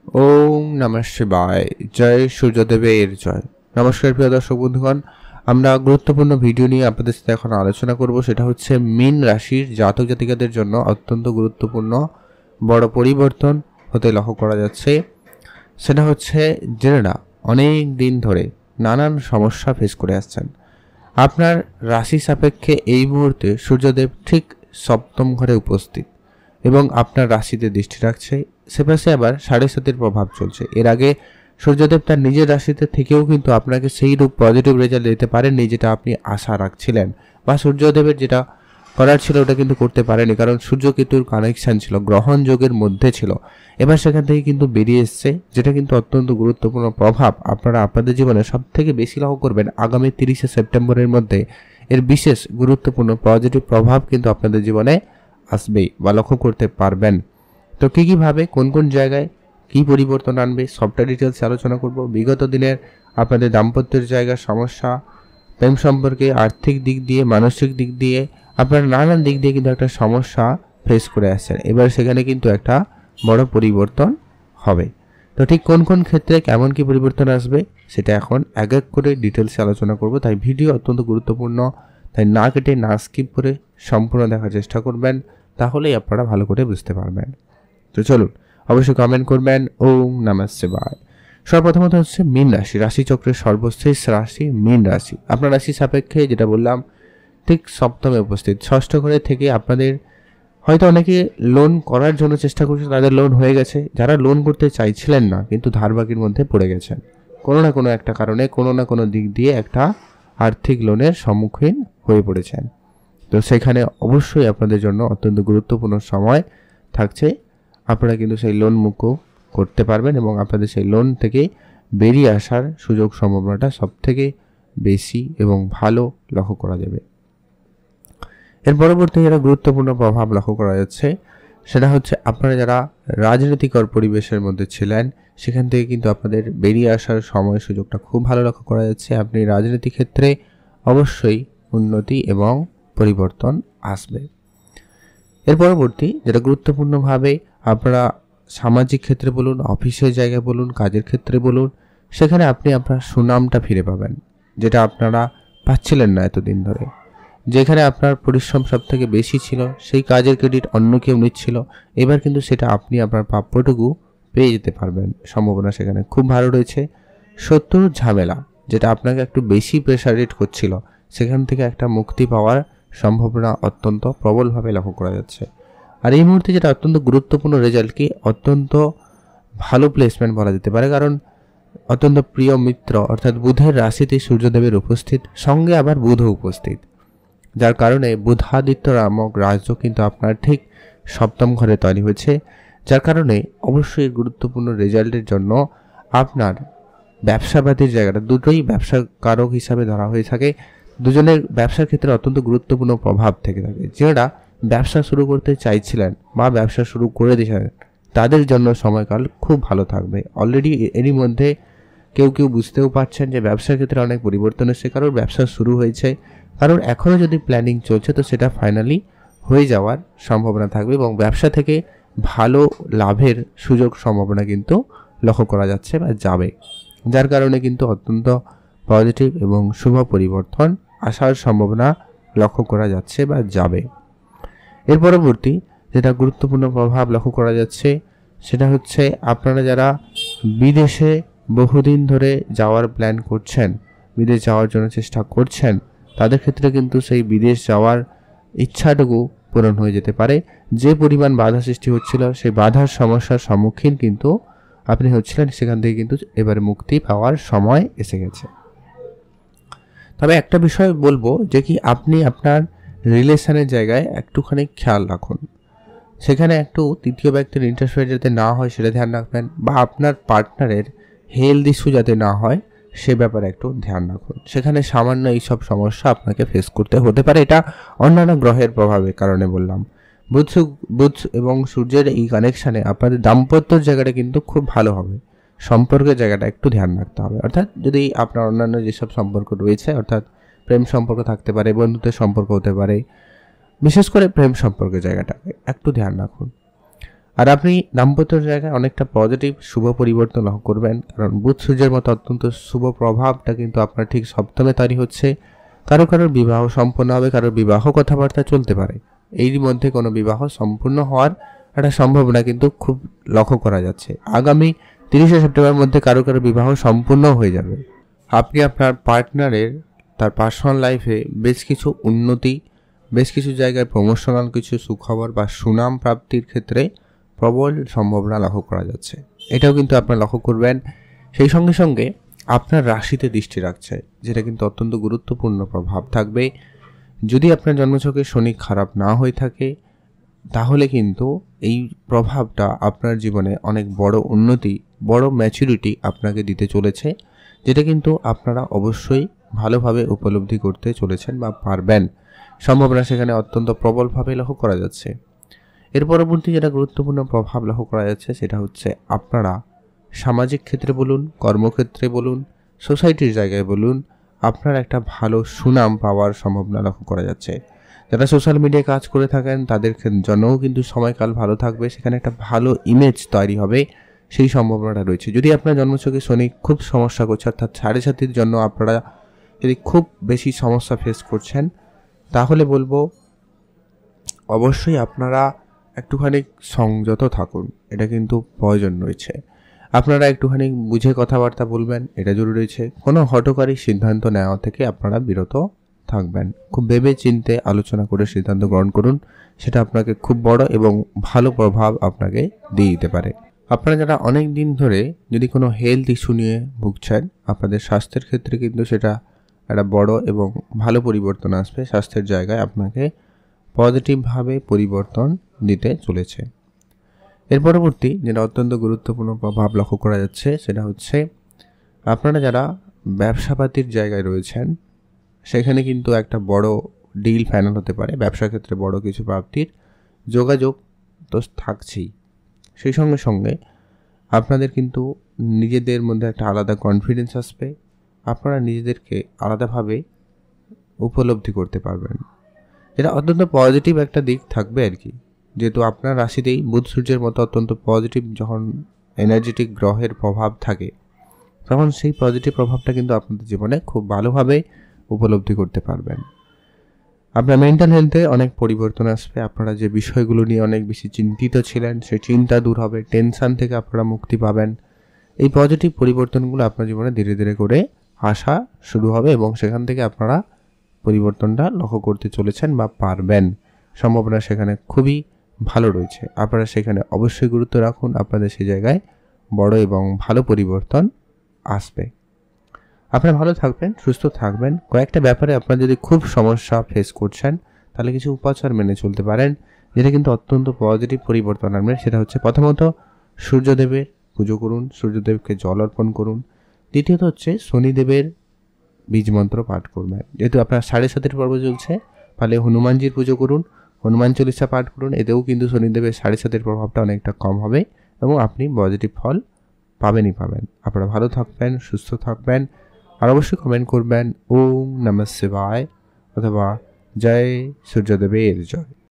ওম নমঃ শিবায়। জয় সূর্যদেবের জয়। নমস্কার প্রিয় দর্শক বন্ধুগণ, আমরা গুরুত্বপূর্ণ ভিডিও নিয়ে আপনাদের সাথে এখন আলোচনা করব। সেটা হচ্ছে মীন রাশির জাতক জাতিকাদের জন্য অত্যন্ত গুরুত্বপূর্ণ বড় পরিবর্তন হতে লক্ষ্য করা যাচ্ছে। সেটা হচ্ছে যারা অনেক দিন ধরে নানান সমস্যা ফেস করে আসছেন। আপনার রাশি সাপেক্ষে এই মুহূর্তে সূর্যদেব ঠিক সপ্তম ঘরে উপস্থিত এবং আপনার রাশিতে দৃষ্টি রাখছে। সেপাশে আবার 7.5 প্রভাব চলছে। এর আগে সূর্যদেব তার নিজের রাশিতে থেকেও কিন্তু আপনাকে সেই রূপ পজিটিভ রেজাল্ট দিতে পারেননি যেটা আপনি আশা রাখছিলেন, বা সূর্যদেবের যেটা করার ছিল ওটা কিন্তু করতে পারেনি, কারণ সূর্য কেতুর কানেকশন ছিল, গ্রহণ যোগের মধ্যে ছিল। এবার সেখান থেকে কিন্তু বেরিয়ে এসছে, যেটা কিন্তু অত্যন্ত গুরুত্বপূর্ণ প্রভাব আপনারা আপনাদের জীবনে সব থেকে বেশি লক্ষ্য করবেন। আগামী 30শে সেপ্টেম্বরের মধ্যে এর বিশেষ গুরুত্বপূর্ণ পজিটিভ প্রভাব কিন্তু আপনাদের জীবনে আসবেই বা লক্ষ্য করতে পারবেন। তো কীভাবে কোন কোন জায়গায় কি পরিবর্তন আনবে সবটা ডিটেলস আলোচনা করব। বিগত দিনের আপনাদের দাম্পত্যের জায়গার সমস্যা, প্রেম সম্পর্কে, আর্থিক দিক দিয়ে, মানসিক দিক দিয়ে আপনারা নানান দিক দিয়ে কিন্তু একটা সমস্যা ফেস করে আসছেন। এবার সেখানে কিন্তু একটা বড় পরিবর্তন হবে। তো ঠিক কোন কোন ক্ষেত্রে কেমন কি পরিবর্তন আসবে সেটা এখন এক এক করে ডিটেলসে আলোচনা করব। তাই ভিডিও অত্যন্ত গুরুত্বপূর্ণ, তাই না কেটে না স্কিপ করে সম্পূর্ণ দেখার চেষ্টা করবেন, তাহলেই আপনারা ভালো করে বুঝতে পারবেন। তো চলুন, অবশ্যই কমেন্ট করবেন। ওম নমঃ শিবায়। সর্বপ্রথমত হচ্ছে মীন রাশি, রাশিচক্রের সর্বশেষ রাশি মীন রাশি। আপনার রাশি সাপেক্ষে যেটা বললাম ঠিক সপ্তমে উপস্থিত। ষষ্ঠ ঘরে থেকে আপনাদের হয়তো অনেকে লোন করার জন্য চেষ্টা করছে, তাদের লোন হয়ে গেছে। যারা লোন করতে চাইছিলেন না কিন্তু ধারবাকির মধ্যে পড়ে গেছেন, কোনো না কোনো একটা কারণে কোনো না কোনো দিক দিয়ে একটা আর্থিক লোনের সম্মুখীন হয়ে পড়েছেন। তো সেখানে অবশ্যই আপনাদের জন্য অত্যন্ত গুরুত্বপূর্ণ সময় থাকছে। আপনারা কিন্তু সেই লোন মুক্ত করতে পারবেন এবং আপনাদের সেই লোন থেকে বেরিয়ে আসার সুযোগ সম্ভাবনাটা সবথেকে বেশি এবং ভালো লক্ষ্য করা যাবে। এর পরবর্তী যারা গুরুত্বপূর্ণ প্রভাব লক্ষ্য করা যাচ্ছে সেটা হচ্ছে আপনারা যারা রাজনীতিকর পরিবেশের মধ্যে ছিলেন সেখান থেকে কিন্তু আপনাদের বেরিয়ে আসার সময় সুযোগটা খুব ভালো লক্ষ্য করা যাচ্ছে। আপনি রাজনীতি ক্ষেত্রে অবশ্যই উন্নতি এবং পরিবর্তন আসবে। এর পরবর্তী যেটা গুরুত্বপূর্ণভাবে আপনারা সামাজিক ক্ষেত্রে বলুন, অফিসের জায়গায় বলুন, কাজের ক্ষেত্রে বলুন, সেখানে আপনি আপনার সুনামটা ফিরে পাবেন, যেটা আপনারা পাচ্ছিলেন না এতদিন ধরে। যেখানে আপনার পরিশ্রম সব থেকে বেশি ছিল, সেই কাজের ক্রেডিট অন্য কেউ নিচ্ছিল, এবার কিন্তু সেটা আপনি আপনার প্রাপ্যটুকু পেয়ে যেতে পারবেন। সম্ভাবনা সেখানে খুব ভালো রয়েছে। শত্রুর ঝামেলা যেটা আপনাকে একটু বেশি প্রেশারেট করছিল, সেখান থেকে একটা মুক্তি পাওয়ার সম্ভাবনা অত্যন্ত প্রবলভাবে লক্ষ্য করা যাচ্ছে। আর এই মুহূর্তে যেটা অত্যন্ত গুরুত্বপূর্ণ রেজাল্ট, কি অত্যন্ত ভালো প্লেসমেন্ট বলা যেতে পারে, কারণ অত্যন্ত প্রিয় মিত্র অর্থাৎ বুধের রাশিতে সূর্যদেবের উপস্থিত, সঙ্গে আবার বুধও উপস্থিত, যার কারণে বুধাদিত্য নামক রাজযোগ কিন্তু আপনার ঠিক সপ্তম ঘরে তৈরি হয়েছে। যার কারণে অবশ্যই গুরুত্বপূর্ণ রেজাল্টের জন্য আপনার ব্যবসাবাদীর জায়গাটা, দুটোই ব্যবসা কারক হিসাবে ধরা হয়ে থাকে, দুজনের ব্যবসার ক্ষেত্রে অত্যন্ত গুরুত্বপূর্ণ প্রভাব থেকে থাকে। যারা ব্যবসা শুরু করতে চাইছিলেন বা ব্যবসা শুরু করে দিয়েছেন তাদের জন্য সময়কাল খুব ভালো থাকবে। অলরেডি এরই মধ্যে কেউ কেউ বুঝতেও পারছেন যে ব্যবসার ক্ষেত্রে অনেক পরিবর্তন এসেছে, কারোর ব্যবসা শুরু হয়েছে, কারণ এখনও যদি প্ল্যানিং চলছে তো সেটা ফাইনালি হয়ে যাওয়ার সম্ভাবনা থাকবে এবং ব্যবসা থেকে ভালো লাভের সুযোগ সম্ভাবনা কিন্তু লক্ষ্য করা যাচ্ছে বা যাবে, যার কারণে কিন্তু অত্যন্ত পজিটিভ এবং শুভ পরিবর্তন আসার সম্ভাবনা লক্ষ্য করা যাচ্ছে বা যাবে। এর পরবর্তী যেটা গুরুত্বপূর্ণ প্রভাব লক্ষ্য করা যাচ্ছে সেটা হচ্ছে আপনারা যারা বিদেশে বহুদিন ধরে যাওয়ার প্ল্যান করছেন, বিদেশ যাওয়ার জন্য চেষ্টা করছেন, তাদের ক্ষেত্রে কিন্তু সেই বিদেশ যাওয়ার ইচ্ছাটুকু পূরণ হয়ে যেতে পারে। যে পরিমাণ বাধা সৃষ্টি হচ্ছিল সেই বাধার সমস্যার সম্মুখীন কিন্তু আপনি হচ্ছিলেন, সেখান থেকে কিন্তু এবারে মুক্তি পাওয়ার সময় এসে গেছে। তবে একটা বিষয় বলবো যে কি আপনি আপনার রিলেশনের জায়গায় একটুখানি খেয়াল রাখুন, সেখানে একটু তৃতীয় ব্যক্তির ইন্টারফেয়ার যাতে না হয় সেটা ধ্যান রাখবেন, বা আপনার পার্টনারের হেলথ ইস্যু যাতে না হয় সে ব্যাপারে একটু ধ্যান রাখুন। সেখানে সামান্য এইসব সমস্যা আপনাকে ফেস করতে হতে পারে, এটা অন্যান্য গ্রহের প্রভাবের কারণে বললাম। বুধ এবং সূর্যের এই কানেকশানে আপনাদের দাম্পত্যর জায়গাটা কিন্তু খুব ভালো হবে, সম্পর্কের জায়গাটা একটু ধ্যান রাখতে হবে। অর্থাৎ যদি আপনার অন্যান্য যেসব সম্পর্ক রয়েছে, অর্থাৎ প্রেম সম্পর্ক থাকতে পারে, বন্ধুত্বের সম্পর্ক হতে পারে, বিশেষ করে প্রেম সম্পর্কের জায়গাটাকে একটু ধ্যান রাখুন। আর আপনি দাম্পত্য জায়গায় অনেকটা পজিটিভ শুভ পরিবর্তন লক্ষ্য করবেন, কারণ বুধ সূর্যের মতো অত্যন্ত শুভ প্রভাবটা কিন্তু আপনার ঠিক সপ্তমে তৈরি হচ্ছে। কারোর বিবাহ সম্পন্ন হবে, কারোর বিবাহ কথাবার্তা চলতে পারে। এর মধ্যে কোনো বিবাহ সম্পূর্ণ হওয়ার একটা সম্ভাবনা কিন্তু খুব লক্ষ্য করা যাচ্ছে। আগামী 30শে সেপ্টেম্বরের মধ্যে কারো বিবাহ সম্পূর্ণ হয়ে যাবে। আপনি আপনার পার্টনারের তার পার্সোনাল লাইফে বেশ কিছু উন্নতি, বেশ কিছু জায়গায় প্রমোশনাল কিছু সুখবর বা সুনাম প্রাপ্তির ক্ষেত্রে প্রবল সম্ভাবনা লক্ষ্য করা যাচ্ছে। এটাও কিন্তু আপনারা লক্ষ্য করবেন। সেই সঙ্গে সঙ্গে আপনার রাশিতে দৃষ্টি রাখছে, যেটা কিন্তু অত্যন্ত গুরুত্বপূর্ণ প্রভাব থাকবে। যদি আপনার জন্মছকে শনি খারাপ না হয়ে থাকে, তাহলে কিন্তু এই প্রভাবটা আপনার জীবনে অনেক বড় উন্নতি, বড় ম্যাচুরিটি আপনাকে দিতে চলেছে, যেটা কিন্তু আপনারা অবশ্যই ভালোভাবে উপলব্ধি করতে চলেছেন বা পারবেন। সম্ভাবনা সেখানে অত্যন্ত প্রবলভাবে লক্ষ্য করা যাচ্ছে। এর পরবর্তী যেটা গুরুত্বপূর্ণ প্রভাব লক্ষ্য করা যাচ্ছে সেটা হচ্ছে আপনারা সামাজিক ক্ষেত্রে বলুন, কর্মক্ষেত্রে বলুন, সোসাইটির জায়গায় বলুন, আপনার একটা ভালো সুনাম পাওয়ার সম্ভাবনা লক্ষ্য করা যাচ্ছে। যারা সোশ্যাল মিডিয়ায় কাজ করে থাকেন তাদের জন্যও কিন্তু সময়কাল ভালো থাকবে, সেখানে একটা ভালো ইমেজ তৈরি হবে, সেই সম্ভাবনাটা রয়েছে। যদি আপনার জন্মছকে শনি খুব সমস্যা করছে, অর্থাৎ 7.5-র জন্য আপনারা যদি খুব বেশি সমস্যা ফেস করছেন, তাহলে বলবো অবশ্যই আপনারা একটুখানি সংযত থাকুন, এটা কিন্তু প্রয়োজন রয়েছে। আপনারা একটুখানি বুঝে কথাবার্তা বলবেন, এটা জরুরি রয়েছে। কোনো হঠকারী সিদ্ধান্ত নেওয়া থেকে আপনারা বিরত থাকবেন। খুব ভেবে চিন্তে আলোচনা করে সিদ্ধান্ত গ্রহণ করুন, সেটা আপনাকে খুব বড় এবং ভালো প্রভাব আপনাকে দিয়ে দিতে পারে। আপনারা যারা অনেক দিন ধরে যদি কোনো হেলথ ইস্যু নিয়ে ভুগছেন, আপনাদের স্বাস্থ্যের ক্ষেত্রে কিন্তু সেটা একটা বড় এবং ভালো পরিবর্তন আসবে। স্বাস্থ্যের জায়গায় আপনাকে পজিটিভভাবে পরিবর্তন দিতে চলেছে। এর পরবর্তী যেটা অত্যন্ত গুরুত্বপূর্ণ প্রভাব লক্ষ্য করা যাচ্ছে সেটা হচ্ছে আপনারা যারা ব্যবসাপাতির জায়গায় রয়েছেন, সেখানে কিন্তু একটা বড় ডিল ফাইনাল হতে পারে। ব্যবসার ক্ষেত্রে বড় কিছু প্রাপ্তির যোগাযোগ তো থাকছেই। সেই সঙ্গে সঙ্গে আপনাদের কিন্তু নিজেদের মধ্যে একটা আলাদা কনফিডেন্স আসবে, আপনারা নিজেদেরকে আলাদাভাবে উপলব্ধি করতে পারবেন। এটা অত্যন্ত পজিটিভ একটা দিক থাকবে আর কি, যেহেতু আপনার রাশিতেই বুধ সূর্যের মতো অত্যন্ত পজিটিভ যখন এনার্জেটিক গ্রহের প্রভাব থাকে, তখন সেই পজিটিভ প্রভাবটা কিন্তু আপনাদের জীবনে খুব ভালোভাবে উপলব্ধি করতে পারবেন। আপনার মেন্টাল হেলথে অনেক পরিবর্তন আসবে। আপনারা যে বিষয়গুলো নিয়ে অনেক বেশি চিন্তিত ছিলেন, সেই চিন্তা দূর হবে, টেনশন থেকে আপনারা মুক্তি পাবেন। এই পজিটিভ পরিবর্তনগুলো আপনার জীবনে ধীরে ধীরে করে আসা শুরু হবে এবং সেখান থেকে আপনারা পরিবর্তনটা লক্ষ্য করতে চলেছেন বা পারবেন। সম্ভাবনা সেখানে খুবই ভালো রয়েছে। আপনারা সেখানে অবশ্যই গুরুত্ব রাখুন, আপনাদের সেই জায়গায় বড় এবং ভালো পরিবর্তন আসবে। আপনারা ভালো থাকবেন, সুস্থ থাকবেন। কয়েকটা ব্যাপারে আপনারা যদি খুব সমস্যা ফেস করছেন, তাহলে কিছু উপাচার মেনে চলতে পারেন, যেটা কিন্তু অত্যন্ত পজিটিভ পরিবর্তন আনবে। সেটা হচ্ছে প্রথমত সূর্যদেবের পুজো করুন, সূর্যদেবকে জল অর্পণ করুন। দ্বিতীয়ত হচ্ছে শনিদেবের বীজ মন্ত্র পাঠ করবেন। যেহেতু আপনার 7.5 পর্ব চলছে, ফলে হনুমানজির পুজো করুন, হনুমান চল্লিশা পাঠ করুন। এতেও কিন্তু শনিদেবের 7.5 প্রভাবটা অনেকটা কম হবে এবং আপনি পজিটিভ ফল পাবেনই পাবেন। আপনারা ভালো থাকবেন, সুস্থ থাকবেন। আর অবশ্যই কমেন্ট করবেন ওম নমঃ শিবায় অথবা জয় সূর্যদেবের জয়।